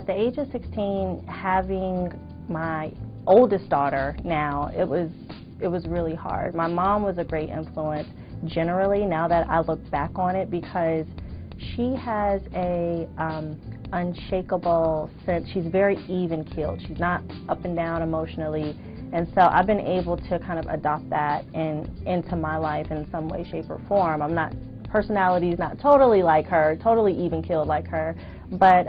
At the age of 16, having my oldest daughter now, it was really hard. My mom was a great influence generally, now that I look back on it, because she has a unshakable sense. She's very even-keeled. She's not up and down emotionally. And so I've been able to kind of adopt that into my life in some way, shape, or form. Personality is not totally like her, totally even-keeled like her, but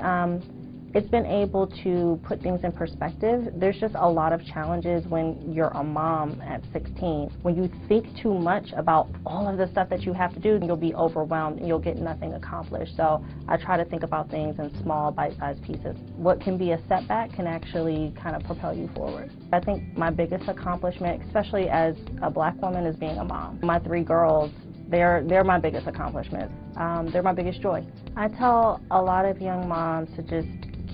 it's been able to put things in perspective. There's just a lot of challenges when you're a mom at 16. When you think too much about all of the stuff that you have to do, you'll be overwhelmed and you'll get nothing accomplished. So I try to think about things in small, bite-sized pieces. What can be a setback can actually kind of propel you forward. I think my biggest accomplishment, especially as a black woman, is being a mom. My 3 girls, they're my biggest accomplishment. They're my biggest joy. I tell a lot of young moms to just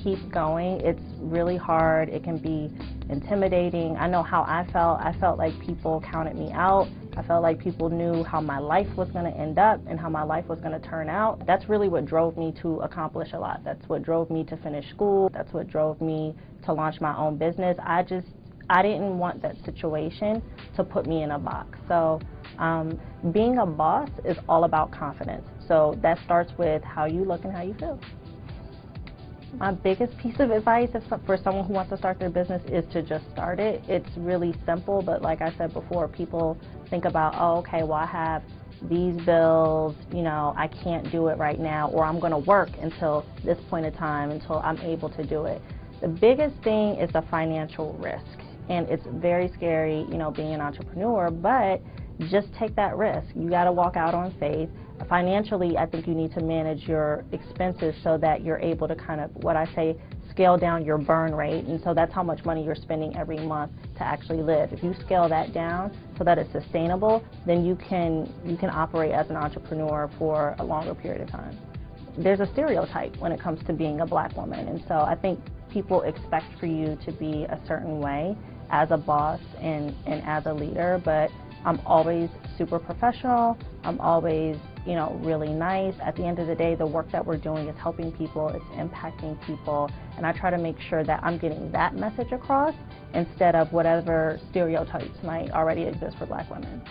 keep going. It's really hard. It can be intimidating. I know how I felt. I felt like people counted me out. I felt like people knew how my life was going to end up and how my life was going to turn out. That's really what drove me to accomplish a lot. That's what drove me to finish school. That's what drove me to launch my own business. I didn't want that situation to put me in a box. So being a boss is all about confidence. So that starts with how you look and how you feel. My biggest piece of advice for someone who wants to start their business is to just start it. It's really simple, but like I said before, people think about, oh, okay, well, I have these bills, you know, I can't do it right now, or I'm going to work until this point in time, until I'm able to do it. The biggest thing is the financial risk, and it's very scary, you know, being an entrepreneur, but just take that risk. You got to walk out on faith. Financially, I think you need to manage your expenses so that you're able to kind of, what I say, scale down your burn rate. And so that's how much money you're spending every month to actually live. If you scale that down so that it's sustainable, then you can operate as an entrepreneur for a longer period of time. There's a stereotype when it comes to being a black woman, and so I think people expect for you to be a certain way as a boss and as a leader, but I'm always super professional. I'm always, you know, really nice. At the end of the day, the work that we're doing is helping people, it's impacting people, and I try to make sure that I'm getting that message across instead of whatever stereotypes might already exist for black women.